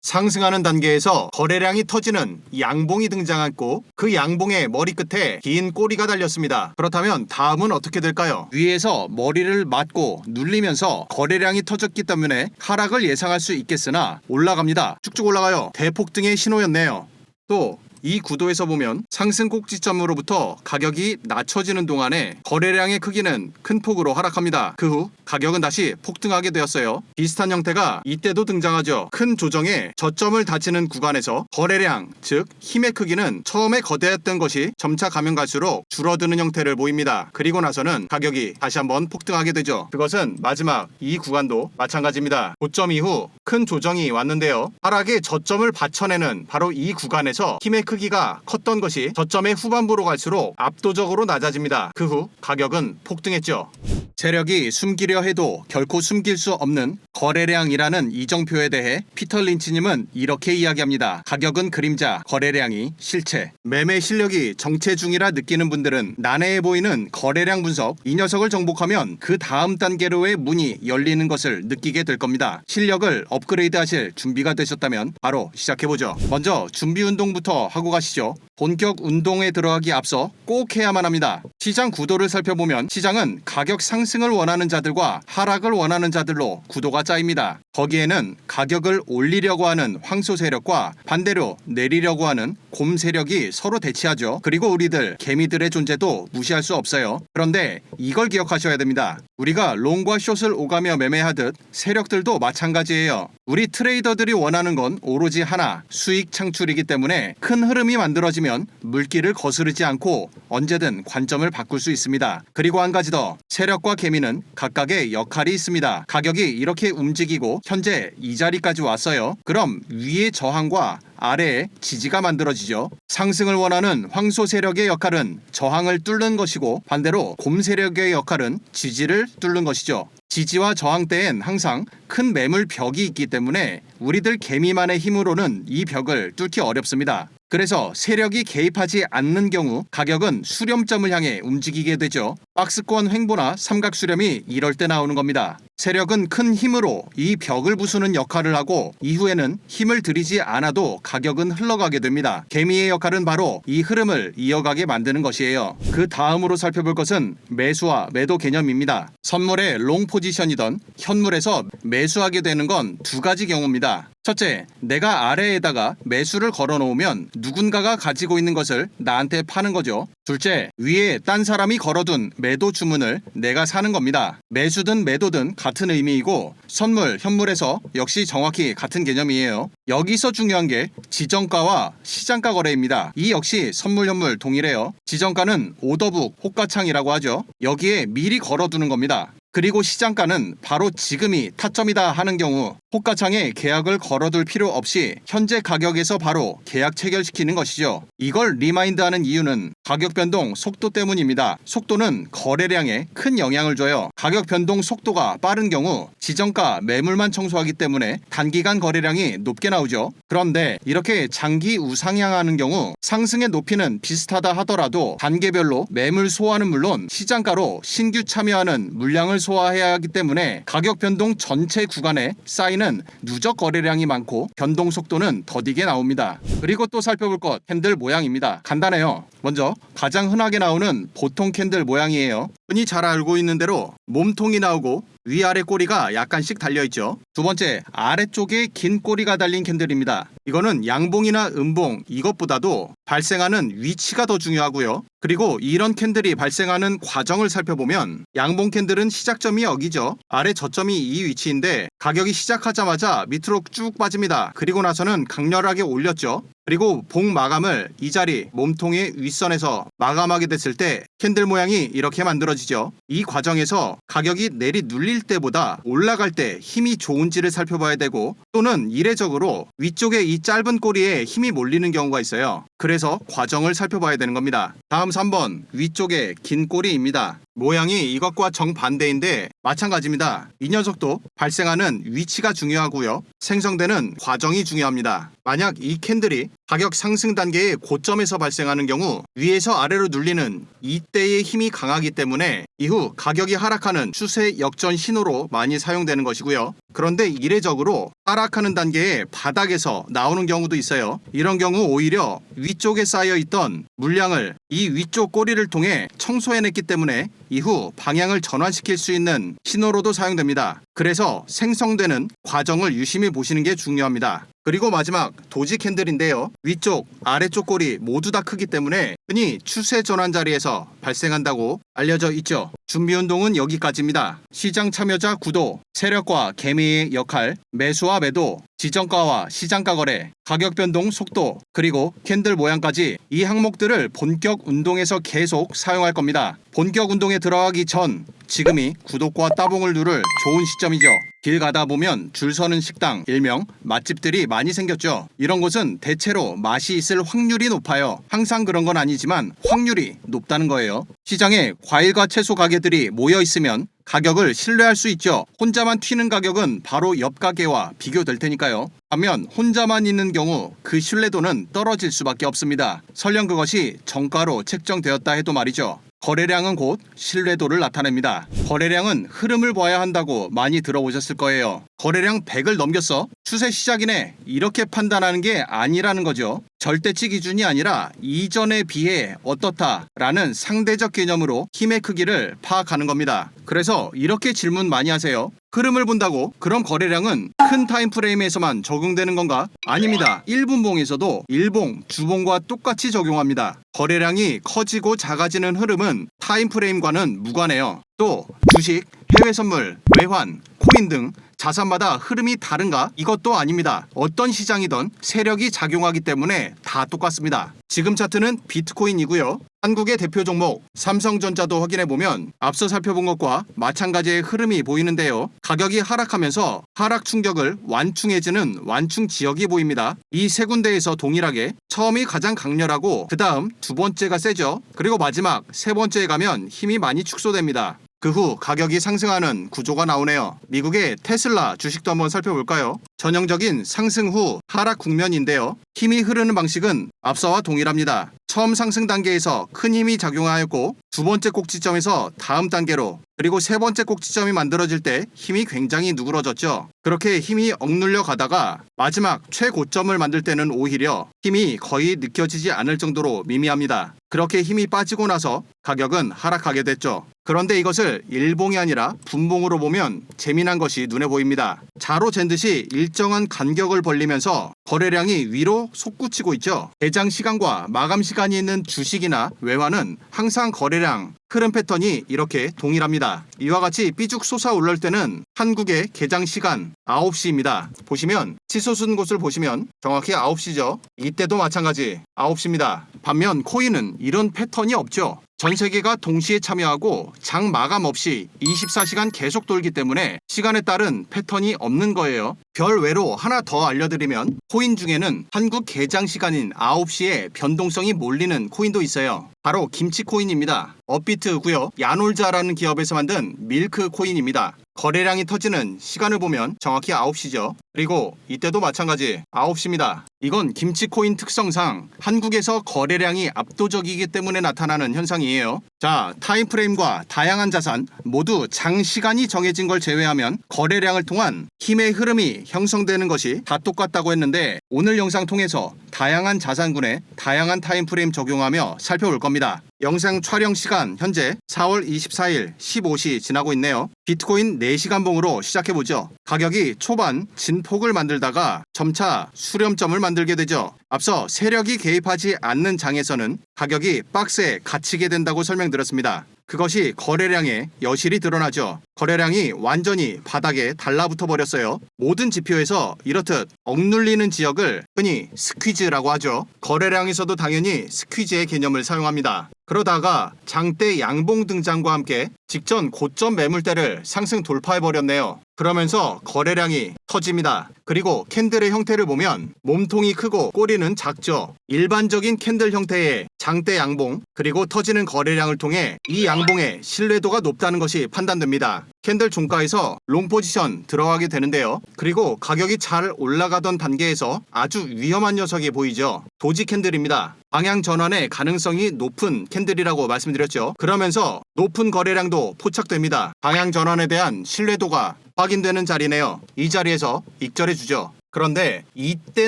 상승하는 단계에서 거래량이 터지는 양봉이 등장했고 그 양봉의 머리끝에 긴 꼬리가 달렸습니다. 그렇다면 다음은 어떻게 될까요? 위에서 머리를 맞고 눌리면서 거래량이 터졌기 때문에 하락을 예상할 수 있겠으나 올라갑니다. 쭉쭉 올라가요. 대폭등의 신호였네요. 또 이 구도에서 보면 상승 꼭지점으로부터 가격이 낮춰지는 동안에 거래량의 크기는 큰 폭으로 하락합니다. 그 후 가격은 다시 폭등하게 되었어요. 비슷한 형태가 이때도 등장하죠. 큰 조정에 저점을 다지는 구간에서 거래량, 즉 힘의 크기는 처음에 거대했던 것이 점차 가면 갈수록 줄어드는 형태를 보입니다. 그리고 나서는 가격이 다시 한번 폭등하게 되죠. 그것은 마지막 이 구간도 마찬가지입니다. 고점 이후 큰 조정이 왔는데요. 하락의 저점을 받쳐내는 바로 이 구간에서 힘의 크기가 컸던 것이 저점의 후반부로 갈수록 압도적으로 낮아집니다. 그 후 가격은 폭등했죠. 세력이 숨기려 해도 결코 숨길 수 없는 거래량이라는 이정표에 대해 피터 린치님은 이렇게 이야기합니다. 가격은 그림자, 거래량이 실체. 매매 실력이 정체 중이라 느끼는 분들은 난해해 보이는 거래량 분석, 이 녀석을 정복하면 그 다음 단계로의 문이 열리는 것을 느끼게 될 겁니다. 실력을 업그레이드 하실 준비가 되셨다면 바로 시작해보죠. 먼저 준비 운동부터 하고 가시죠. 본격 운동에 들어가기 앞서 꼭 해야만 합니다. 시장 구도를 살펴보면 시장은 가격 상승을 원하는 자들과 하락을 원하는 자들로 구도가 짜입니다. 거기에는 가격을 올리려고 하는 황소 세력과 반대로 내리려고 하는 곰 세력이 서로 대치하죠. 그리고 우리들 개미들의 존재도 무시할 수 없어요. 그런데 이걸 기억하셔야 됩니다. 우리가 롱과 숏을 오가며 매매하듯 세력들도 마찬가지예요. 우리 트레이더들이 원하는 건 오로지 하나, 수익 창출이기 때문에 큰 흐름이 만들어지면 물길을 거스르지 않고 언제든 관점을 바꿀 수 있습니다. 그리고 한 가지 더, 세력과 개미는 각각의 역할이 있습니다. 가격이 이렇게 움직이고 현재 이 자리까지 왔어요. 그럼 위의 저항과 아래에 지지가 만들어지죠. 상승을 원하는 황소 세력의 역할은 저항을 뚫는 것이고 반대로 곰 세력의 역할은 지지를 뚫는 것이죠. 지지와 저항 때엔 항상 큰 매물 벽이 있기 때문에 우리들 개미만의 힘으로는 이 벽을 뚫기 어렵습니다. 그래서 세력이 개입하지 않는 경우 가격은 수렴점을 향해 움직이게 되죠. 박스권 횡보나 삼각 수렴이 이럴 때 나오는 겁니다. 세력은 큰 힘으로 이 벽을 부수는 역할을 하고 이후에는 힘을 들이지 않아도 가격은 흘러가게 됩니다. 개미의 역할은 바로 이 흐름을 이어가게 만드는 것이에요. 그 다음으로 살펴볼 것은 매수와 매도 개념입니다. 선물의 롱 포지션이던 현물에서 매수하게 되는 건 두 가지 경우입니다. 첫째, 내가 아래에다가 매수를 걸어 놓으면 누군가가 가지고 있는 것을 나한테 파는 거죠. 둘째, 위에 딴 사람이 걸어둔 매도 주문을 내가 사는 겁니다. 매수든 매도든 같은 의미이고 선물, 현물에서 역시 정확히 같은 개념이에요. 여기서 중요한 게 지정가와 시장가 거래입니다. 이 역시 선물, 현물 동일해요. 지정가는 오더북, 호가창이라고 하죠. 여기에 미리 걸어두는 겁니다. 그리고 시장가는 바로 지금이 타점이다 하는 경우 호가창에 계약을 걸어둘 필요 없이 현재 가격에서 바로 계약 체결시키는 것이죠. 이걸 리마인드하는 이유는 가격 변동 속도 때문입니다. 속도는 거래량에 큰 영향을 줘요. 가격 변동 속도가 빠른 경우 지정가 매물만 청소하기 때문에 단기간 거래량이 높게 나오죠. 그런데 이렇게 장기 우상향하는 경우 상승의 높이는 비슷하다 하더라도 단계별로 매물 소화는 물론 시장가로 신규 참여하는 물량을 소화해야 하기 때문에 가격 변동 전체 구간에 쌓이는 누적 거래량이 많고 변동 속도는 더디게 나옵니다. 그리고 또 살펴볼 것, 캔들 모양입니다. 간단해요. 먼저 가장 흔하게 나오는 보통 캔들 모양이에요. 흔히 잘 알고 있는 대로 몸통이 나오고 위아래 꼬리가 약간씩 달려있죠. 두 번째, 아래쪽에 긴 꼬리가 달린 캔들입니다. 이거는 양봉이나 음봉 이것보다도 발생하는 위치가 더 중요하고요. 그리고 이런 캔들이 발생하는 과정을 살펴보면 양봉 캔들은 시작점이 여기죠. 아래 저점이 이 위치인데 가격이 시작하자마자 밑으로 쭉 빠집니다. 그리고 나서는 강렬하게 올렸죠. 그리고 봉 마감을 이 자리 몸통의 윗선에서 마감하게 됐을 때 캔들 모양이 이렇게 만들어지죠. 이 과정에서 가격이 내리 눌릴 때보다 올라갈 때 힘이 좋은지를 살펴봐야 되고 또는 이례적으로 위쪽에 이 짧은 꼬리에 힘이 몰리는 경우가 있어요. 그래서 과정을 살펴봐야 되는 겁니다. 다음 3번 위쪽에 긴 꼬리입니다. 모양이 이것과 정반대인데 마찬가지입니다. 이 녀석도 발생하는 위치가 중요하고요. 생성되는 과정이 중요합니다. 만약 이 캔들이 가격 상승 단계의 고점에서 발생하는 경우 위에서 아래로 눌리는 이때의 힘이 강하기 때문에 이후 가격이 하락하는 추세 역전 신호로 많이 사용되는 것이고요. 그런데 이례적으로 하락하는 단계의 바닥에서 나오는 경우도 있어요. 이런 경우 오히려 위쪽에 쌓여있던 물량을 이 위쪽 꼬리를 통해 청소해냈기 때문에 이후 방향을 전환시킬 수 있는 신호로도 사용됩니다. 그래서 생성되는 과정을 유심히 보시는 게 중요합니다. 그리고 마지막 도지 캔들인데요. 위쪽, 아래쪽 꼬리 모두 다 크기 때문에 흔히 추세 전환 자리에서 발생한다고 알려져 있죠. 준비운동은 여기까지입니다. 시장 참여자 구도, 세력과 개미의 역할, 매수와 매도, 지정가와 시장가 거래, 가격 변동 속도, 그리고 캔들 모양까지 이 항목들을 본격 운동에서 계속 사용할 겁니다. 본격 운동에 들어가기 전 지금이 구독과 따봉을 누를 좋은 시점이죠. 길 가다 보면 줄 서는 식당, 일명 맛집들이 많이 생겼죠. 이런 곳은 대체로 맛이 있을 확률이 높아요. 항상 그런 건 아니지만 확률이 높다는 거예요. 시장에 과일과 채소 가게들이 모여 있으면 가격을 신뢰할 수 있죠. 혼자만 튀는 가격은 바로 옆 가게와 비교될 테니까요. 반면 혼자만 있는 경우 그 신뢰도는 떨어질 수밖에 없습니다. 설령 그것이 정가로 책정되었다 해도 말이죠. 거래량은 곧 신뢰도를 나타냅니다. 거래량은 흐름을 봐야 한다고 많이 들어보셨을 거예요. 거래량 100을 넘겼어? 추세 시작이네. 이렇게 판단하는 게 아니라는 거죠. 절대치 기준이 아니라 이전에 비해 어떻다라는 상대적 개념으로 힘의 크기를 파악하는 겁니다. 그래서 이렇게 질문 많이 하세요. 흐름을 본다고 그럼 거래량은 큰 타임프레임에서만 적용되는 건가? 아닙니다. 1분봉에서도 일봉, 주봉과 똑같이 적용합니다. 거래량이 커지고 작아지는 흐름은 타임프레임과는 무관해요. 또 주식, 해외선물, 외환, 코인 등 자산마다 흐름이 다른가? 이것도 아닙니다. 어떤 시장이든 세력이 작용하기 때문에 다 똑같습니다. 지금 차트는 비트코인이고요. 한국의 대표 종목 삼성전자도 확인해보면 앞서 살펴본 것과 마찬가지의 흐름이 보이는데요. 가격이 하락하면서 하락 충격을 완충해주는 완충 지역이 보입니다. 이 세 군데에서 동일하게 처음이 가장 강렬하고 그 다음 두 번째가 세죠. 그리고 마지막 세 번째에 가면 힘이 많이 축소됩니다. 그 후 가격이 상승하는 구조가 나오네요. 미국의 테슬라 주식도 한번 살펴볼까요? 전형적인 상승 후 하락 국면인데요. 힘이 흐르는 방식은 앞서와 동일합니다. 처음 상승 단계에서 큰 힘이 작용하였고 두 번째 꼭지점에서 다음 단계로 그리고 세 번째 꼭지점이 만들어질 때 힘이 굉장히 누그러졌죠. 그렇게 힘이 억눌려 가다가 마지막 최고점을 만들 때는 오히려 힘이 거의 느껴지지 않을 정도로 미미합니다. 그렇게 힘이 빠지고 나서 가격은 하락하게 됐죠. 그런데 이것을 일봉이 아니라 분봉으로 보면 재미난 것이 눈에 보입니다. 자로 잰 듯이 일정한 간격을 벌리면서 거래량이 위로 솟구치고 있죠. 개장 시간과 마감 시간이 있는 주식이나 외환은 항상 거래량 흐름 패턴이 이렇게 동일합니다. 이와 같이 삐죽 솟아올를 때는 한국의 개장 시간 9시입니다. 보시면 치솟은 곳을 보시면 정확히 9시죠. 이때도 마찬가지 9시입니다. 반면 코인은 이런 패턴이 없죠. 전 세계가 동시에 참여하고 장 마감 없이 24시간 계속 돌기 때문에 시간에 따른 패턴이 없는 거예요. 별 외로 하나 더 알려드리면 코인 중에는 한국 개장 시간인 9시에 변동성이 몰리는 코인도 있어요. 바로 김치 코인입니다. 업비트고요. 야놀자라는 기업에서 만든 밀크 코인입니다. 거래량이 터지는 시간을 보면 정확히 9시죠. 그리고 이때도 마찬가지 9시입니다. 이건 김치코인 특성상 한국에서 거래량이 압도적이기 때문에 나타나는 현상이에요. 자, 타임프레임과 다양한 자산 모두 장시간이 정해진 걸 제외하면 거래량을 통한 힘의 흐름이 형성되는 것이 다 똑같다고 했는데 오늘 영상 통해서 다양한 자산군에 다양한 타임프레임 적용하며 살펴볼 겁니다. 영상 촬영 시간 현재 4월 24일 15시 지나고 있네요. 비트코인 4시간 봉으로 시작해보죠. 가격이 초반 진폭을 만들다가 점차 수렴점을 만들게 되죠. 앞서 세력이 개입하지 않는 장에서는 가격이 박스에 갇히게 된다고 설명드렸습니다. 그것이 거래량에 여실히 드러나죠. 거래량이 완전히 바닥에 달라붙어 버렸어요. 모든 지표에서 이렇듯 억눌리는 지역을 흔히 스퀴즈라고 하죠. 거래량에서도 당연히 스퀴즈의 개념을 사용합니다. 그러다가 장대 양봉 등장과 함께 직전 고점 매물대를 상승 돌파해버렸네요. 그러면서 거래량이 터집니다. 그리고 캔들의 형태를 보면 몸통이 크고 꼬리는 작죠. 일반적인 캔들 형태의 장대 양봉 그리고 터지는 거래량을 통해 이 양봉의 신뢰도가 높다는 것이 판단됩니다. 캔들 종가에서 롱 포지션 들어가게 되는데요. 그리고 가격이 잘 올라가던 단계에서 아주 위험한 녀석이 보이죠. 도지 캔들입니다. 방향 전환의 가능성이 높은 캔들이라고 말씀드렸죠. 그러면서 높은 거래량도 포착됩니다. 방향 전환에 대한 신뢰도가 확인되는 자리네요. 이 자리에서 익절해 주죠. 그런데 이때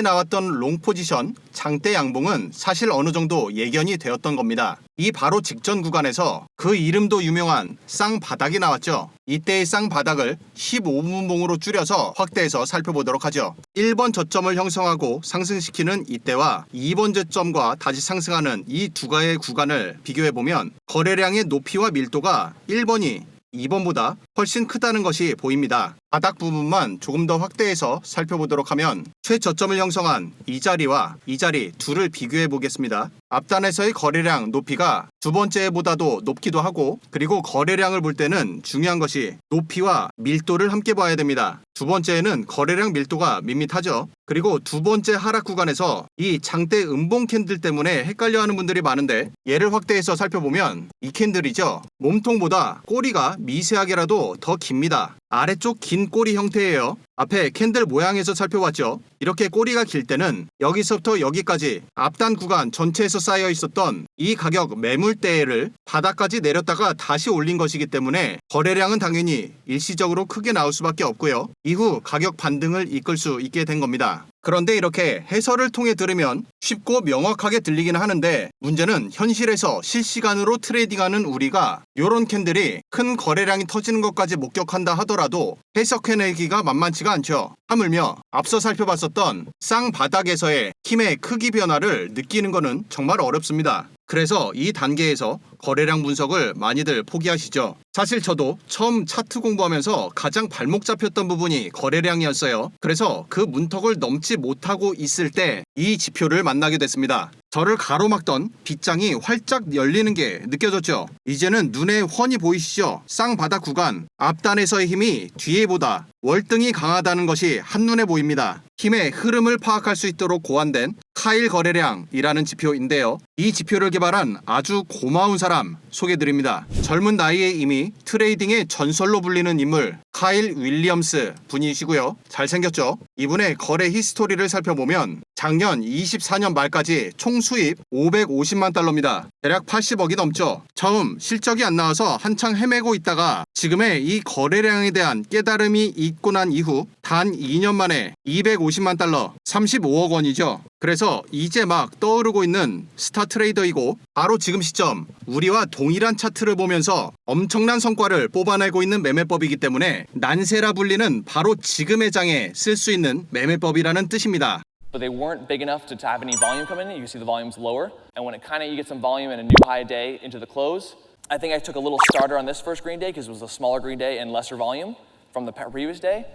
나왔던 롱 포지션 장대 양봉은 사실 어느 정도 예견이 되었던 겁니다. 이 바로 직전 구간에서 그 이름도 유명한 쌍바닥이 나왔죠. 이때의 쌍바닥을 15분봉으로 줄여서 확대해서 살펴보도록 하죠. 1번 저점을 형성하고 상승시키는 이때와 2번 저점과 다시 상승하는 이 두 가의 구간을 비교해보면 거래량의 높이와 밀도가 1번이 2번보다 훨씬 크다는 것이 보입니다. 바닥 부분만 조금 더 확대해서 살펴보도록 하면 최저점을 형성한 이 자리와 이 자리 둘을 비교해 보겠습니다. 앞단에서의 거래량 높이가 두 번째보다도 높기도 하고 그리고 거래량을 볼 때는 중요한 것이 높이와 밀도를 함께 봐야 됩니다. 두 번째에는 거래량 밀도가 밋밋하죠. 그리고 두 번째 하락 구간에서 이 장대 음봉 캔들 때문에 헷갈려하는 분들이 많은데 얘를 확대해서 살펴보면 이 캔들이죠. 몸통보다 꼬리가 미세하게라도 더 깁니다. 아래쪽 긴 꼬리 형태예요. 앞에 캔들 모양에서 살펴봤죠. 이렇게 꼬리가 길 때는 여기서부터 여기까지 앞단 구간 전체에서 쌓여 있었던 이 가격 매물대를 바닥까지 내렸다가 다시 올린 것이기 때문에 거래량은 당연히 일시적으로 크게 나올 수밖에 없고요. 이후 가격 반등을 이끌 수 있게 된 겁니다. 그런데 이렇게 해설을 통해 들으면 쉽고 명확하게 들리긴 하는데 문제는 현실에서 실시간으로 트레이딩하는 우리가 이런 캔들이 큰 거래량이 터지는 것까지 목격한다 하더라도 해석해내기가 만만치가 않죠. 하물며 앞서 살펴봤었던 쌍바닥에서의 힘의 크기 변화를 느끼는 것은 정말 어렵습니다. 그래서 이 단계에서 거래량 분석을 많이들 포기하시죠. 사실 저도 처음 차트 공부하면서 가장 발목 잡혔던 부분이 거래량이었어요. 그래서 그 문턱을 넘지 못하고 있을 때 이 지표를 만나게 됐습니다. 저를 가로막던 빗장이 활짝 열리는 게 느껴졌죠. 이제는 눈에 훤히 보이시죠? 쌍바닥 구간 앞단에서의 힘이 뒤에보다 월등히 강하다는 것이 한눈에 보입니다. 힘의 흐름을 파악할 수 있도록 고안된 카일 거래량이라는 지표인데요. 이 지표를 개발한 아주 고마운 사람 소개드립니다. 젊은 나이에 이미 트레이딩의 전설로 불리는 인물 카일 윌리엄스 분이시고요. 잘생겼죠? 이분의 거래 히스토리를 살펴보면 작년 24년 말까지 총 수입 550만 달러입니다. 대략 80억이 넘죠. 처음 실적이 안 나와서 한창 헤매고 있다가 지금의 이 거래량에 대한 깨달음이 있고 난 이후 단 2년 만에 250만 달러, 35억 원이죠. 그래서 이제 막 떠오르고 있는 스타 트레이더이고 바로 지금 시점 우리와 동일한 차트를 보면서 엄청난 성과를 뽑아내고 있는 매매법이기 때문에 난세라 불리는 바로 지금의 장에 쓸 수 있는 매매법이라는 뜻입니다. But they weren't big enough to have any volume come in. You can see the volume's lower. And when you get some volume and a new high day into the close, I think I took a little starter on this first green day because it was a smaller green day and lesser volume from the previous day.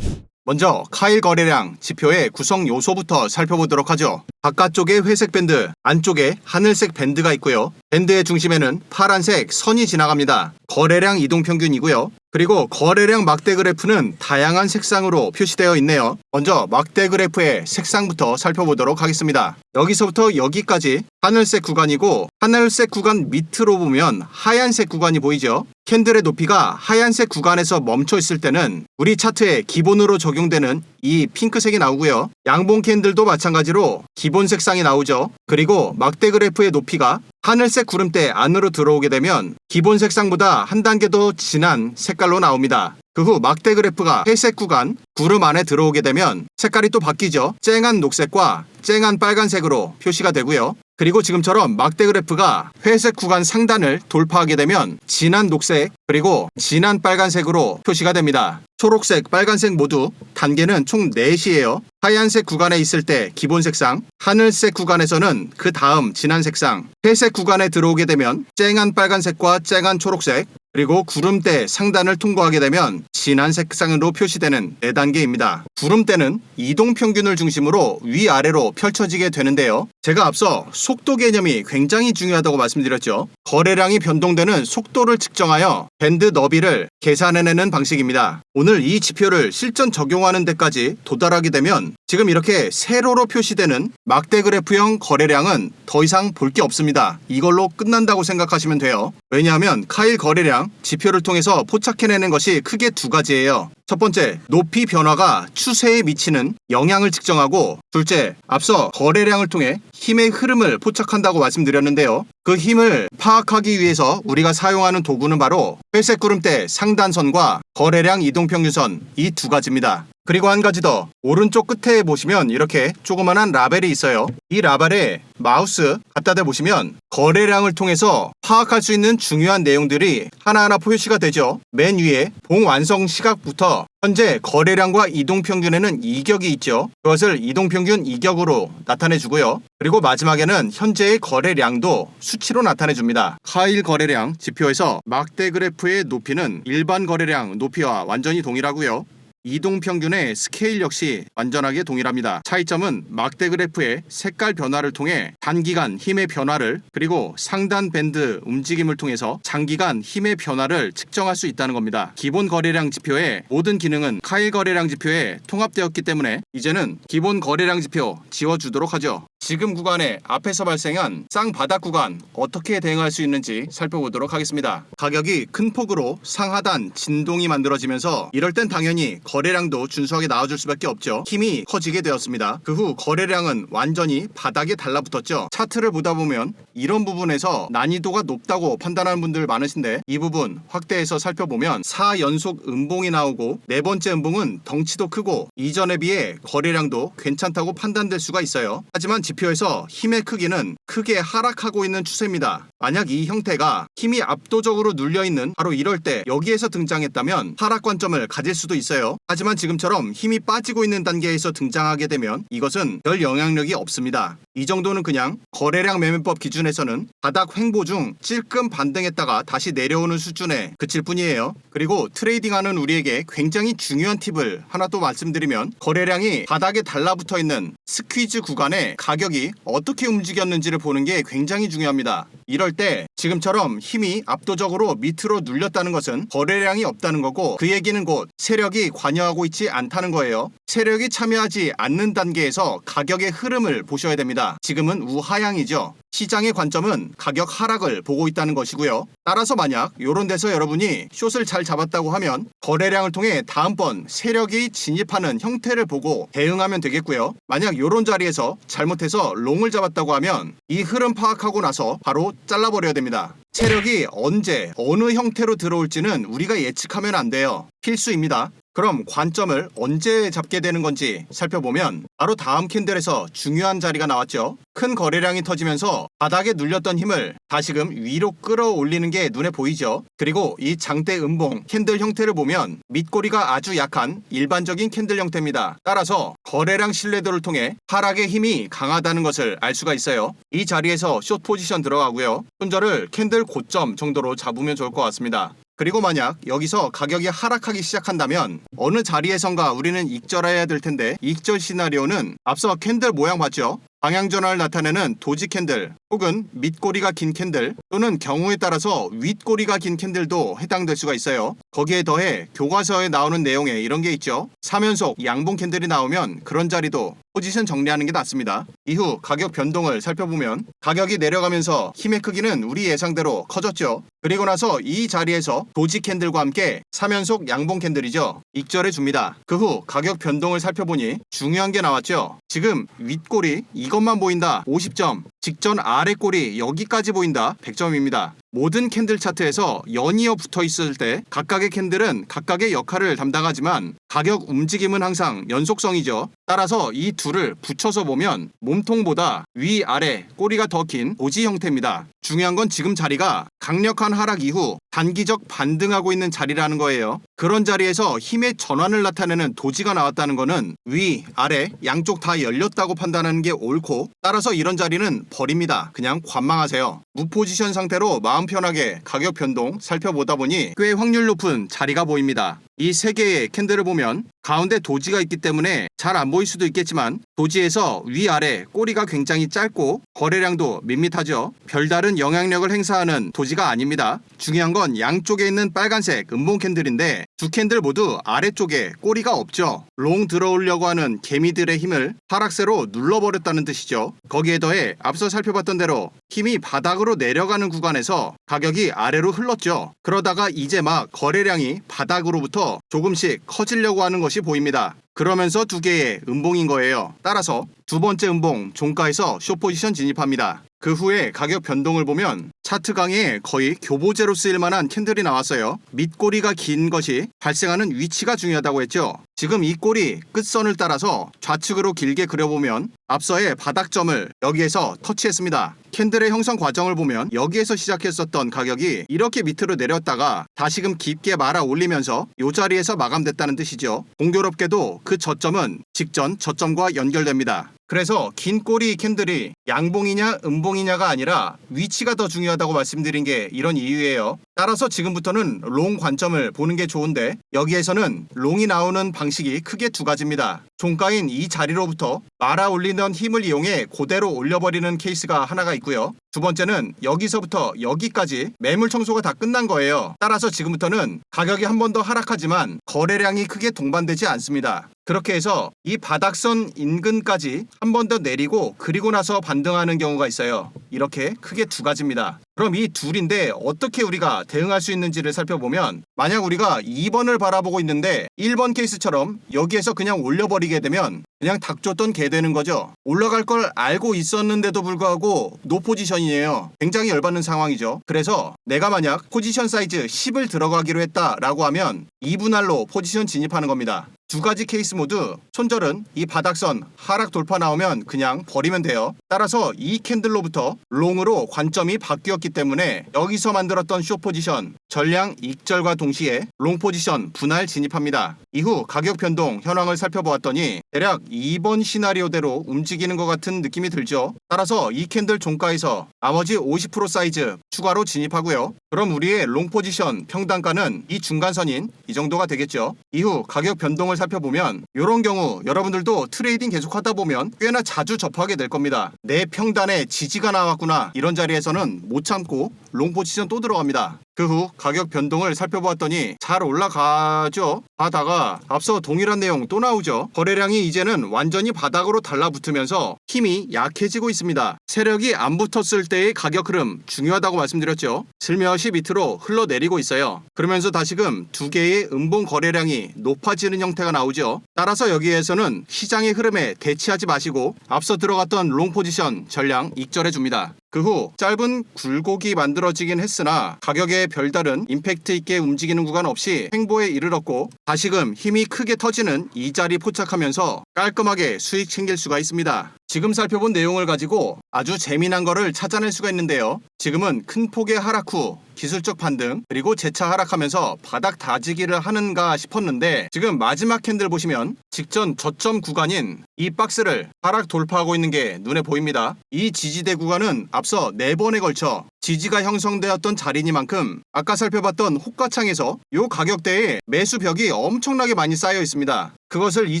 먼저 카일 거래량 지표의 구성 요소부터 살펴보도록 하죠. 바깥쪽에 회색 밴드, 안쪽에 하늘색 밴드가 있고요. 밴드의 중심에는 파란색 선이 지나갑니다. 거래량 이동평균이고요. 그리고 거래량 막대 그래프는 다양한 색상으로 표시되어 있네요. 먼저 막대 그래프의 색상부터 살펴보도록 하겠습니다. 여기서부터 여기까지 하늘색 구간이고 하늘색 구간 밑으로 보면 하얀색 구간이 보이죠. 캔들의 높이가 하얀색 구간에서 멈춰 있을 때는 우리 차트에 기본으로 적용되는 이 핑크색이 나오고요. 양봉 캔들도 마찬가지로 기본 색상이 나오죠. 그리고 막대 그래프의 높이가 하늘색 구름대 안으로 들어오게 되면 기본 색상보다 한 단계 더 진한 색깔로 나옵니다. 그 후 막대 그래프가 회색 구간 구름 안에 들어오게 되면 색깔이 또 바뀌죠. 쨍한 녹색과 쨍한 빨간색으로 표시가 되고요. 그리고 지금처럼 막대 그래프가 회색 구간 상단을 돌파하게 되면 진한 녹색 그리고 진한 빨간색으로 표시가 됩니다. 초록색, 빨간색 모두 단계는 총 4시예요. 하얀색 구간에 있을 때 기본 색상, 하늘색 구간에서는 그 다음 진한 색상, 회색 구간에 들어오게 되면 쨍한 빨간색과 쨍한 초록색, 그리고 구름대 상단을 통과하게 되면 진한 색상으로 표시되는 4단계입니다. 구름대는 이동평균을 중심으로 위아래로 펼쳐지게 되는데요. 제가 앞서 속도 개념이 굉장히 중요하다고 말씀드렸죠. 거래량이 변동되는 속도를 측정하여 밴드 너비를 계산해내는 방식입니다. 오늘 이 지표를 실전 적용하는 데까지 도달하게 되면 지금 이렇게 세로로 표시되는 막대 그래프형 거래량은 더 이상 볼 게 없습니다. 이걸로 끝난다고 생각하시면 돼요. 왜냐하면 카일 거래량 지표를 통해서 포착해내는 것이 크게 두 가지예요. 첫 번째, 높이 변화가 추세에 미치는 영향을 측정하고, 둘째, 앞서 거래량을 통해 힘의 흐름을 포착한다고 말씀드렸는데요. 그 힘을 파악하기 위해서 우리가 사용하는 도구는 바로 회색 구름대 상단선과 거래량 이동평균선, 이 두 가지입니다. 그리고 한 가지 더, 오른쪽 끝에 보시면 이렇게 조그만한 라벨이 있어요. 이 라벨에 마우스 갖다 대보시면 거래량을 통해서 파악할 수 있는 중요한 내용들이 하나하나 표시가 되죠. 맨 위에 봉완성 시각부터 현재 거래량과 이동평균에는 이격이 있죠. 그것을 이동평균 이격으로 나타내주고요. 그리고 마지막에는 현재의 거래량도 수치로 나타내줍니다. 카일 거래량 지표에서 막대 그래프의 높이는 일반 거래량 높이와 완전히 동일하고요. 이동평균의 스케일 역시 완전하게 동일합니다. 차이점은 막대 그래프의 색깔 변화를 통해 단기간 힘의 변화를, 그리고 상단 밴드 움직임을 통해서 장기간 힘의 변화를 측정할 수 있다는 겁니다. 기본 거래량 지표의 모든 기능은 카일 거래량 지표에 통합되었기 때문에 이제는 기본 거래량 지표 지워주도록 하죠. 지금 구간에 앞에서 발생한 쌍바닥 구간 어떻게 대응할 수 있는지 살펴보도록 하겠습니다. 가격이 큰 폭으로 상하단 진동이 만들어지면서 이럴 땐 당연히 거래량도 준수하게 나와줄 수밖에 없죠. 힘이 커지게 되었습니다. 그 후 거래량은 완전히 바닥에 달라붙었죠. 차트를 보다 보면 이런 부분에서 난이도가 높다고 판단하는 분들 많으신데, 이 부분 확대해서 살펴보면 4연속 음봉이 나오고 네 번째 음봉은 덩치도 크고 이전에 비해 거래량도 괜찮다고 판단될 수가 있어요. 하지만 지표에서 힘의 크기는 크게 하락하고 있는 추세입니다. 만약 이 형태가 힘이 압도적으로 눌려있는 바로 이럴 때 여기에서 등장했다면 하락 관점을 가질 수도 있어요. 하지만 지금처럼 힘이 빠지고 있는 단계에서 등장하게 되면 이것은 별 영향력이 없습니다. 이 정도는 그냥 거래량 매매법 기준에서는 바닥 횡보 중 찔끔 반등했다가 다시 내려오는 수준에 그칠 뿐이에요. 그리고 트레이딩하는 우리에게 굉장히 중요한 팁을 하나 또 말씀드리면, 거래량이 바닥에 달라붙어 있는 스퀴즈 구간에 가격이 어떻게 움직였는지를 보는 게 굉장히 중요합니다. 이럴 때 지금처럼 힘이 압도적으로 밑으로 눌렸다는 것은 거래량이 없다는 거고, 그 얘기는 곧 세력이 관여하고 있지 않다는 거예요. 세력이 참여하지 않는 단계에서 가격의 흐름을 보셔야 됩니다. 지금은 우하향이죠. 시장의 관점은 가격 하락을 보고 있다는 것이고요. 따라서 만약 이런 데서 여러분이 숏을 잘 잡았다고 하면 거래량을 통해 다음번 세력이 진입하는 형태를 보고 대응하면 되겠고요. 만약 이런 자리에서 잘못해서 롱을 잡았다고 하면 이 흐름 파악하고 나서 바로 잘라버려야 됩니다. 세력이 언제 어느 형태로 들어올지는 우리가 예측하면 안 돼요. 필수입니다. 그럼 관점을 언제 잡게 되는 건지 살펴보면 바로 다음 캔들에서 중요한 자리가 나왔죠. 큰 거래량이 터지면서 바닥에 눌렸던 힘을 다시금 위로 끌어올리는 게 눈에 보이죠. 그리고 이 장대 음봉 캔들 형태를 보면 밑꼬리가 아주 약한 일반적인 캔들 형태입니다. 따라서 거래량 신뢰도를 통해 하락의 힘이 강하다는 것을 알 수가 있어요. 이 자리에서 숏 포지션 들어가고요. 손절을 캔들 고점 정도로 잡으면 좋을 것 같습니다. 그리고 만약 여기서 가격이 하락하기 시작한다면 어느 자리에선가 우리는 익절해야 될 텐데, 익절 시나리오는 앞서 캔들 모양 봤죠? 방향 전환을 나타내는 도지 캔들, 혹은 밑꼬리가 긴 캔들, 또는 경우에 따라서 윗꼬리가 긴 캔들도 해당될 수가 있어요. 거기에 더해 교과서에 나오는 내용에 이런 게 있죠. 3연속 양봉 캔들이 나오면 그런 자리도 포지션 정리하는 게 낫습니다. 이후 가격 변동을 살펴보면 가격이 내려가면서 힘의 크기는 우리 예상대로 커졌죠. 그리고 나서 이 자리에서 도지 캔들과 함께 3연속 양봉 캔들이죠. 익절해 줍니다. 그 후 가격 변동을 살펴보니 중요한 게 나왔죠. 지금 윗꼬리 이것만 보인다 50점, 직전 아래 꼬리 여기까지 보인다 100점입니다. 모든 캔들 차트에서 연이어 붙어 있을 때 각각의 캔들은 각각의 역할을 담당하지만 가격 움직임은 항상 연속성이죠. 따라서 이 둘을 붙여서 보면 몸통보다 위아래 꼬리가 더 긴 도지 형태입니다. 중요한 건 지금 자리가 강력한 하락 이후 단기적 반등하고 있는 자리라는 거예요. 그런 자리에서 힘의 전환을 나타내는 도지가 나왔다는 거는 위, 아래 양쪽 다 열렸다고 판단하는 게 옳고, 따라서 이런 자리는 버립니다. 그냥 관망하세요. 무포지션 상태로 마음 편하게 가격 변동 살펴보다 보니 꽤 확률 높은 자리가 보입니다. 이 세 개의 캔들을 보면 가운데 도지가 있기 때문에 잘 안 보일 수도 있겠지만 도지에서 위아래 꼬리가 굉장히 짧고 거래량도 밋밋하죠. 별다른 영향력을 행사하는 도지가 아닙니다. 중요한 건 양쪽에 있는 빨간색 음봉 캔들인데 두 캔들 모두 아래쪽에 꼬리가 없죠. 롱 들어오려고 하는 개미들의 힘을 하락세로 눌러버렸다는 뜻이죠. 거기에 더해 앞서 살펴봤던 대로 힘이 바닥으로 내려가는 구간에서 가격이 아래로 흘렀죠. 그러다가 이제 막 거래량이 바닥으로부터 조금씩 커지려고 하는 것이 보입니다. 그러면서 두 개의 음봉인 거예요. 따라서 두 번째 음봉 종가에서 숏포지션 진입합니다. 그 후에 가격 변동을 보면 차트 강의에 거의 교보제로 쓰일 만한 캔들이 나왔어요. 밑꼬리가 긴 것이 발생하는 위치가 중요하다고 했죠. 지금 이 꼬리 끝선을 따라서 좌측으로 길게 그려보면 앞서의 바닥점을 여기에서 터치했습니다. 캔들의 형성 과정을 보면 여기에서 시작했었던 가격이 이렇게 밑으로 내렸다가 다시금 깊게 말아 올리면서 이 자리에서 마감됐다는 뜻이죠. 공교롭게도 그 저점은 직전 저점과 연결됩니다. 그래서 긴 꼬리 캔들이 양봉이냐 음봉이냐가 아니라 위치가 더 중요하다고 말씀드린 게 이런 이유예요. 따라서 지금부터는 롱 관점을 보는 게 좋은데 여기에서는 롱이 나오는 방식이 크게 두 가지입니다. 종가인 이 자리로부터 말아 올리는 힘을 이용해 그대로 올려버리는 케이스가 하나가 있고요. 두 번째는 여기서부터 여기까지 매물 청소가 다 끝난 거예요. 따라서 지금부터는 가격이 한 번 더 하락하지만 거래량이 크게 동반되지 않습니다. 그렇게 해서 이 바닥선 인근까지 한 번 더 내리고 그리고 나서 반등하는 경우가 있어요. 이렇게 크게 두 가지입니다. 그럼 이 둘인데 어떻게 우리가 대응할 수 있는지를 살펴보면 만약 우리가 2번을 바라보고 있는데 1번 케이스처럼 여기에서 그냥 올려버리게 되면 그냥 닥쳤던 개 되는 거죠. 올라갈 걸 알고 있었는데도 불구하고 노 포지션이에요. 굉장히 열받는 상황이죠. 그래서 내가 만약 포지션 사이즈 10을 들어가기로 했다라고 하면 2분할로 포지션 진입하는 겁니다. 두 가지 케이스 모두 손절은 이 바닥선 하락 돌파 나오면 그냥 버리면 돼요. 따라서 이 캔들로부터 롱으로 관점이 바뀌었기 때문에 여기서 만들었던 숏 포지션 전량 익절과 동시에 롱 포지션 분할 진입합니다. 이후 가격 변동 현황을 살펴보았더니 대략 2번 시나리오대로 움직이는 것 같은 느낌이 들죠. 따라서 이 캔들 종가에서 나머지 50% 사이즈 추가로 진입하고요. 그럼 우리의 롱 포지션 평단가는 이 중간선인 이 정도가 되겠죠. 이후 가격 변동을 살펴보면 이런 경우 여러분들도 트레이딩 계속 하다 보면 꽤나 자주 접하게 될 겁니다. 내 평단에 지지가 나왔구나. 이런 자리에서는 못 참고 롱 포지션 또 들어갑니다. 그 후 가격 변동을 살펴보았더니 잘 올라가죠. 하다가 앞서 동일한 내용 또 나오죠. 거래량이 이제는 완전히 바닥으로 달라붙으면서 힘이 약해지고 있습니다. 세력이 안 붙었을 때의 가격 흐름 중요하다고 말씀드렸죠. 슬며시 밑으로 흘러내리고 있어요. 그러면서 다시금 두 개의 음봉 거래량이 높아지는 형태가 나오죠. 따라서 여기에서는 시장의 흐름에 대치하지 마시고 앞서 들어갔던 롱 포지션 전량 익절해 줍니다. 그 후 짧은 굴곡이 만들어지긴 했으나 가격에 별다른 임팩트 있게 움직이는 구간 없이 횡보에 이르렀고 다시금 힘이 크게 터지는 이 자리 포착하면서 깔끔하게 수익 챙길 수가 있습니다. 지금 살펴본 내용을 가지고 아주 재미난 거를 찾아낼 수가 있는데요. 지금은 큰 폭의 하락 후 기술적 반등 그리고 재차 하락하면서 바닥 다지기를 하는가 싶었는데 지금 마지막 캔들 보시면 직전 저점 구간인 이 박스를 하락 돌파하고 있는 게 눈에 보입니다. 이 지지대 구간은 앞서 4번에 걸쳐 지지가 형성되었던 자리니만큼 아까 살펴봤던 호가창에서 이 가격대에 매수벽이 엄청나게 많이 쌓여 있습니다. 그것을 이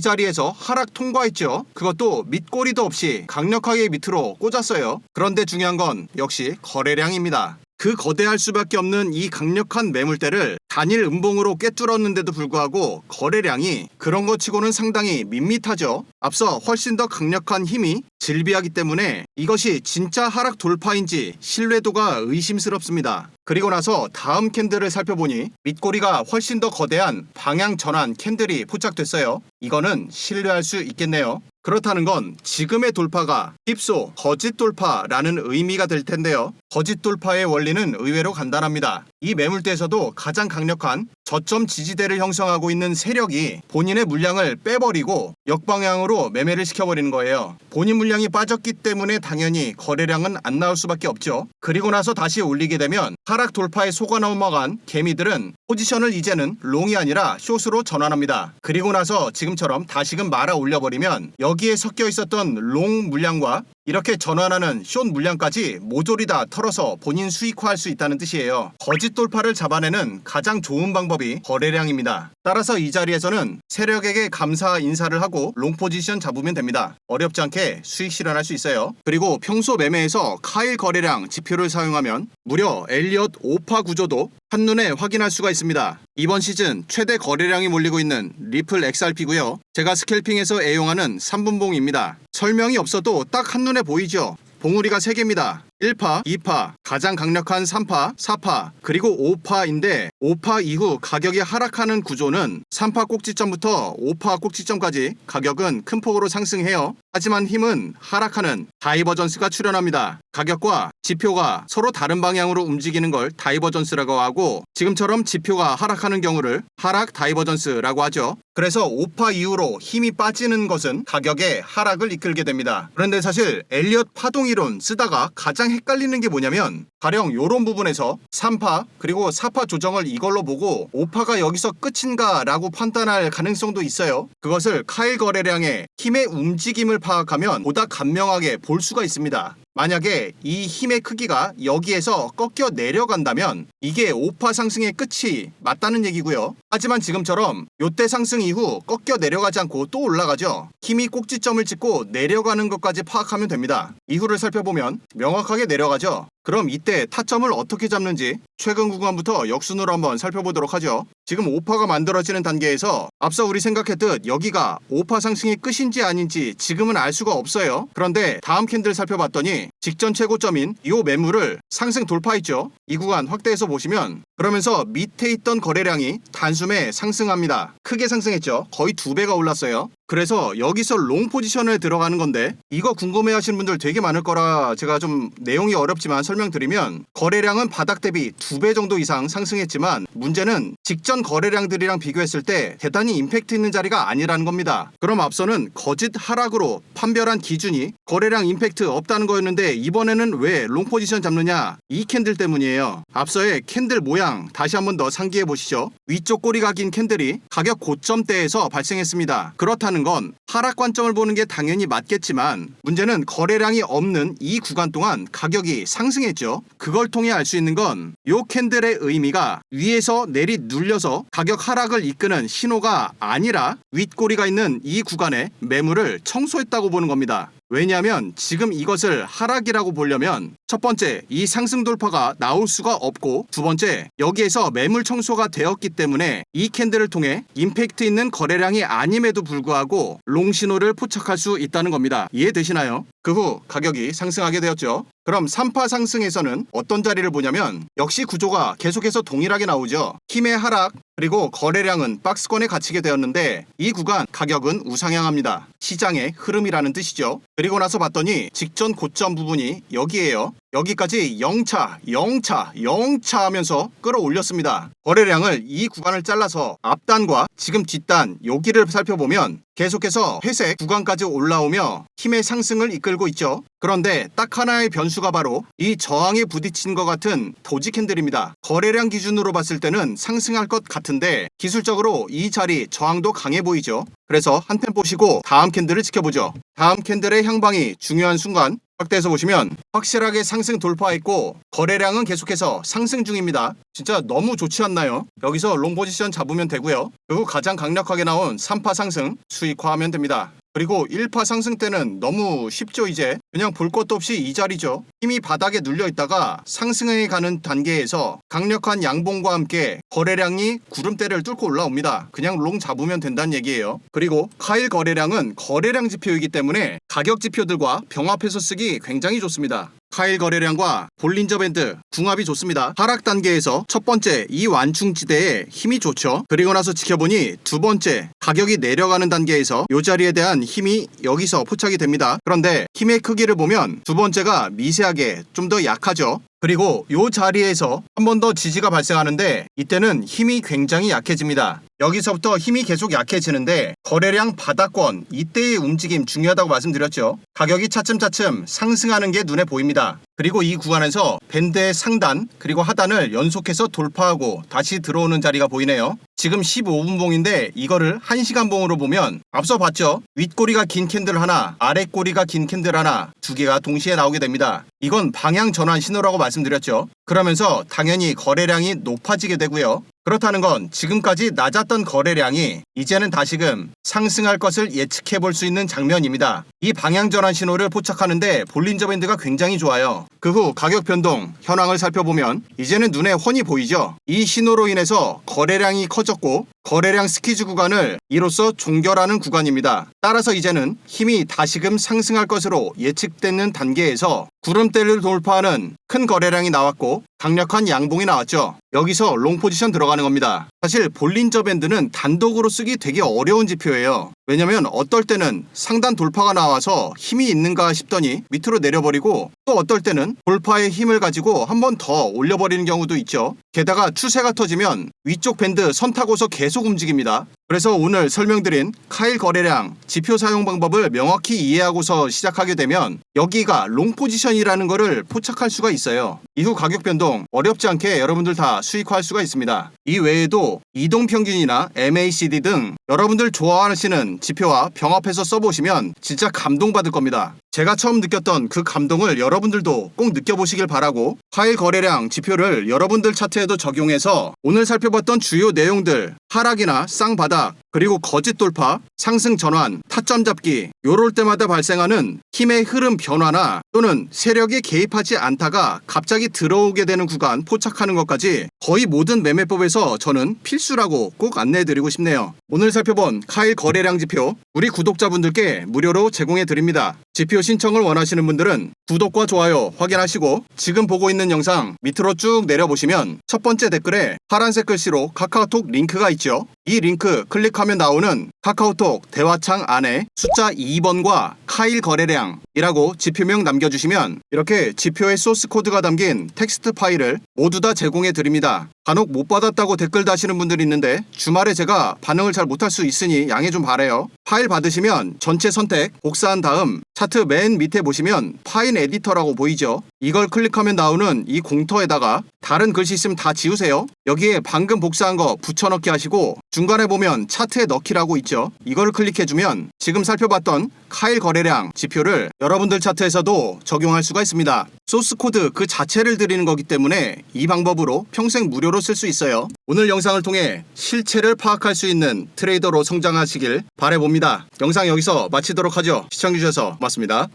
자리에서 하락 통과했죠. 그것도 밑꼬리도 없이 강력하게 밑으로 꽂았어요. 그런데 중요한 건 역시 거래량입니다. 그 거대할 수밖에 없는 이 강력한 매물대를 단일 음봉으로 꿰뚫었는데도 불구하고 거래량이 그런 것 치고는 상당히 밋밋하죠. 앞서 훨씬 더 강력한 힘이 질비하기 때문에 이것이 진짜 하락 돌파인지 신뢰도가 의심스럽습니다. 그리고 나서 다음 캔들을 살펴보니 밑꼬리가 훨씬 더 거대한 방향 전환 캔들이 포착됐어요. 이거는 신뢰할 수 있겠네요. 그렇다는 건 지금의 돌파가 힙소 거짓 돌파라는 의미가 될 텐데요. 거짓 돌파의 원리는 의외로 간단합니다. 이 매물대에서도 가장 강력한 저점 지지대를 형성하고 있는 세력이 본인의 물량을 빼버리고 역방향으로 매매를 시켜버리는 거예요. 본인 물량이 빠졌기 때문에 당연히 거래량은 안 나올 수밖에 없죠. 그리고 나서 다시 올리게 되면 하락 돌파에 속아 넘어간 개미들은 포지션을 이제는 롱이 아니라 숏으로 전환합니다. 그리고 나서 지금처럼 다시금 말아 올려버리면 여기에 섞여 있었던 롱 물량과 이렇게 전환하는 숏 물량까지 모조리 다 털어서 본인 수익화할 수 있다는 뜻이에요. 거짓 돌파를 잡아내는 가장 좋은 방법이 거래량입니다. 따라서 이 자리에서는 세력에게 감사 인사를 하고 롱 포지션 잡으면 됩니다. 어렵지 않게 수익 실현할 수 있어요. 그리고 평소 매매에서 카일 거래량 지표를 사용하면 무려 엘리엇 5파 구조도 한눈에 확인할 수가 있습니다. 이번 시즌 최대 거래량이 몰리고 있는 리플 XRP고요. 제가 스캘핑에서 애용하는 3분봉입니다. 설명이 없어도 딱 한눈에 보이죠? 봉우리가 3개입니다. 1파, 2파, 가장 강력한 3파, 4파, 그리고 5파인데 5파 이후 가격이 하락하는 구조는 3파 꼭지점부터 5파 꼭지점까지 가격은 큰 폭으로 상승해요. 하지만 힘은 하락하는 다이버전스가 출현합니다. 가격과 지표가 서로 다른 방향으로 움직이는 걸 다이버전스라고 하고 지금처럼 지표가 하락하는 경우를 하락 다이버전스라고 하죠. 그래서 5파 이후로 힘이 빠지는 것은 가격의 하락을 이끌게 됩니다. 그런데 사실 엘리엇 파동이론 쓰다가 가장 헷갈리는 게 뭐냐면 가령 요런 부분에서 3파 그리고 4파 조정을 이걸로 보고 5파가 여기서 끝인가 라고 판단할 가능성도 있어요. 그것을 카일 거래량의 힘의 움직임을 파악하면 보다 간명하게 볼 수가 있습니다. 만약에 이 힘의 크기가 여기에서 꺾여 내려간다면 이게 5파 상승의 끝이 맞다는 얘기고요. 하지만 지금처럼 요때 상승 이후 꺾여 내려가지 않고 또 올라가죠. 힘이 꼭지점을 찍고 내려가는 것까지 파악하면 됩니다. 이후를 살펴보면 명확하게 내려가죠. 그럼 이때 타점을 어떻게 잡는지 최근 구간부터 역순으로 한번 살펴보도록 하죠. 지금 5파가 만들어지는 단계에서 앞서 우리 생각했듯 여기가 5파 상승의 끝인지 아닌지 지금은 알 수가 없어요. 그런데 다음 캔들 살펴봤더니 직전 최고점인 이 매물을 상승 돌파했죠. 이 구간 확대해서 보시면 그러면서 밑에 있던 거래량이 단숨에 상승합니다. 크게 상승했죠. 거의 2배가 올랐어요. 그래서 여기서 롱 포지션에 들어가는 건데 이거 궁금해 하시는 분들 되게 많을 거라 제가 좀 내용이 어렵지만 설명드리면 거래량은 바닥 대비 2배 정도 이상 상승했지만 문제는 직전 거래량들이랑 비교했을 때 대단히 임팩트 있는 자리가 아니라는 겁니다. 그럼 앞서는 거짓 하락으로 판별한 기준이 거래량 임팩트 없다는 거였는데 이번에는 왜 롱 포지션 잡느냐? 이 캔들 때문이에요. 앞서의 캔들 모양 다시 한번 더 상기해 보시죠. 위쪽 꼬리가 긴 캔들이 가격 고점대에서 발생했습니다. 그렇다는 건 하락 관점을 보는 게 당연히 맞겠지만 문제는 거래량이 없는 이 구간 동안 가격이 상승했죠. 그걸 통해 알 수 있는 건 요 캔들의 의미가 위에서 내리 눌려서 가격 하락을 이끄는 신호가 아니라 윗꼬리가 있는 이 구간에 매물을 청소했다고 보는 겁니다. 왜냐하면 지금 이것을 하락이라고 보려면 첫 번째 이 상승 돌파가 나올 수가 없고 두 번째 여기에서 매물 청소가 되었기 때문에 이 캔들을 통해 임팩트 있는 거래량이 아님에도 불구하고 롱 신호를 포착할 수 있다는 겁니다. 이해되시나요? 그 후 가격이 상승하게 되었죠. 그럼 3파 상승에서는 어떤 자리를 보냐면 역시 구조가 계속해서 동일하게 나오죠. 힘의 하락 그리고 거래량은 박스권에 갇히게 되었는데 이 구간 가격은 우상향합니다. 시장의 흐름이라는 뜻이죠. 그리고 나서 봤더니 직전 고점 부분이 여기에요. 여기까지 0차 하면서 끌어올렸습니다. 거래량을 이 구간을 잘라서 앞단과 지금 뒷단 여기를 살펴보면 계속해서 회색 구간까지 올라오며 힘의 상승을 이끌고 있죠. 그런데 딱 하나의 변수가 바로 이 저항에 부딪힌 것 같은 도지 캔들입니다. 거래량 기준으로 봤을 때는 상승할 것 같은데 기술적으로 이 자리 저항도 강해 보이죠. 그래서 한 템 보시고 다음 캔들을 지켜보죠. 다음 캔들의 향방이 중요한 순간 확대해서 보시면 확실하게 상승 돌파했고 거래량은 계속해서 상승 중입니다. 진짜 너무 좋지 않나요? 여기서 롱 포지션 잡으면 되고요. 그리고 가장 강력하게 나온 3파 상승 수익화하면 됩니다. 그리고 1파 상승 때는 너무 쉽죠. 이제 그냥 볼 것도 없이 이 자리죠. 힘이 바닥에 눌려있다가 상승해 가는 단계에서 강력한 양봉과 함께 거래량이 구름대를 뚫고 올라옵니다. 그냥 롱 잡으면 된다는 얘기예요. 그리고 카일 거래량은 거래량 지표이기 때문에 가격 지표들과 병합해서 쓰기 굉장히 좋습니다. 카일 거래량과 볼린저 밴드 궁합이 좋습니다. 하락 단계에서 첫 번째 이 완충지대에 힘이 좋죠. 그리고 나서 지켜보니 두 번째 가격이 내려가는 단계에서 이 자리에 대한 힘이 여기서 포착이 됩니다. 그런데 힘의 크기를 보면 두 번째가 미세하게 좀 더 약하죠. 그리고 이 자리에서 한 번 더 지지가 발생하는데 이때는 힘이 굉장히 약해집니다. 여기서부터 힘이 계속 약해지는데 거래량 바닥권 이때의 움직임 중요하다고 말씀드렸죠. 가격이 차츰차츰 상승하는 게 눈에 보입니다. 그리고 이 구간에서 밴드의 상단 그리고 하단을 연속해서 돌파하고 다시 들어오는 자리가 보이네요. 지금 15분봉인데 이거를 1시간봉으로 보면 앞서 봤죠? 윗꼬리가 긴 캔들 하나, 아랫꼬리가 긴 캔들 하나, 두 개가 동시에 나오게 됩니다. 이건 방향 전환 신호라고 말씀드렸죠. 그러면서 당연히 거래량이 높아지게 되고요. 그렇다는 건 지금까지 낮았던 거래량이 이제는 다시금 상승할 것을 예측해 볼 수 있는 장면입니다. 이 방향 전환 신호를 포착하는데 볼린저 밴드가 굉장히 좋아요. 그 후 가격 변동 현황을 살펴보면 이제는 눈에 훤히 보이죠. 이 신호로 인해서 거래량이 커졌고 거래량 스퀴즈 구간을 이로써 종결하는 구간입니다. 따라서 이제는 힘이 다시금 상승할 것으로 예측되는 단계에서 구름대를 돌파하는 큰 거래량이 나왔고 강력한 양봉이 나왔죠. 여기서 롱 포지션 들어가는 겁니다. 사실 볼린저 밴드는 단독으로 쓰기 되게 어려운 지표예요. 왜냐면 어떨 때는 상단 돌파가 나와서 힘이 있는가 싶더니 밑으로 내려버리고 또 어떨 때는 돌파의 힘을 가지고 한 번 더 올려버리는 경우도 있죠. 게다가 추세가 터지면 위쪽 밴드 선 타고서 계속 움직입니다. 그래서 오늘 설명드린 카일 거래량 지표 사용 방법을 명확히 이해하고서 시작하게 되면 여기가 롱 포지션이라는 거를 포착할 수가 있어요. 이후 가격 변동 어렵지 않게 여러분들 다 수익화할 수가 있습니다. 이 외에도 이동평균이나 MACD 등 여러분들 좋아하시는 지표와 병합해서 써보시면 진짜 감동받을 겁니다. 제가 처음 느꼈던 그 감동을 여러분들도 꼭 느껴보시길 바라고 카일 거래량 지표를 여러분들 차트에도 적용해서 오늘 살펴봤던 주요 내용들 하락이나 쌍바닥 그리고 거짓 돌파, 상승 전환, 타점 잡기 요럴 때마다 발생하는 힘의 흐름 변화나 또는 세력이 개입하지 않다가 갑자기 들어오게 되는 구간 포착하는 것까지 거의 모든 매매법에서 저는 필수라고 꼭 안내해드리고 싶네요. 오늘 살펴본 카일 거래량 지표 우리 구독자분들께 무료로 제공해 드립니다. 지표 신청을 원하시는 분들은 구독과 좋아요 확인하시고 지금 보고 있는 영상 밑으로 쭉 내려보시면 첫 번째 댓글에 파란색 글씨로 카카오톡 링크가 있죠. 이 링크 클릭하면 나오는 카카오톡 대화창 안에 숫자 2번과 카일 거래량이라고 지표명 남겨주시면 이렇게 지표의 소스 코드가 담긴 텍스트 파일을 모두 다 제공해 드립니다. 간혹 못 받았다고 댓글 다시는 분들이 있는데 주말에 제가 반응을 잘 못할 수 있으니 양해 좀 바래요. 파일 받으시면 전체 선택 복사한 다음 차트 맨 밑에 보시면 파일 에디터라고 보이죠? 이걸 클릭하면 나오는 이 공터에다가 다른 글씨 있으면 다 지우세요. 여기에 방금 복사한 거 붙여넣기 하시고 중간에 보면 차트에 넣기라고 있죠. 이걸 클릭해주면 지금 살펴봤던 카일 거래량 지표를 여러분들 차트에서도 적용할 수가 있습니다. 소스 코드 그 자체를 드리는 거기 때문에 이 방법으로 평생 무료로 쓸 수 있어요. 오늘 영상을 통해 실체를 파악할 수 있는 트레이더로 성장하시길 바라봅니다. 영상 여기서 마치도록 하죠. 시청해주셔서 고맙습니다.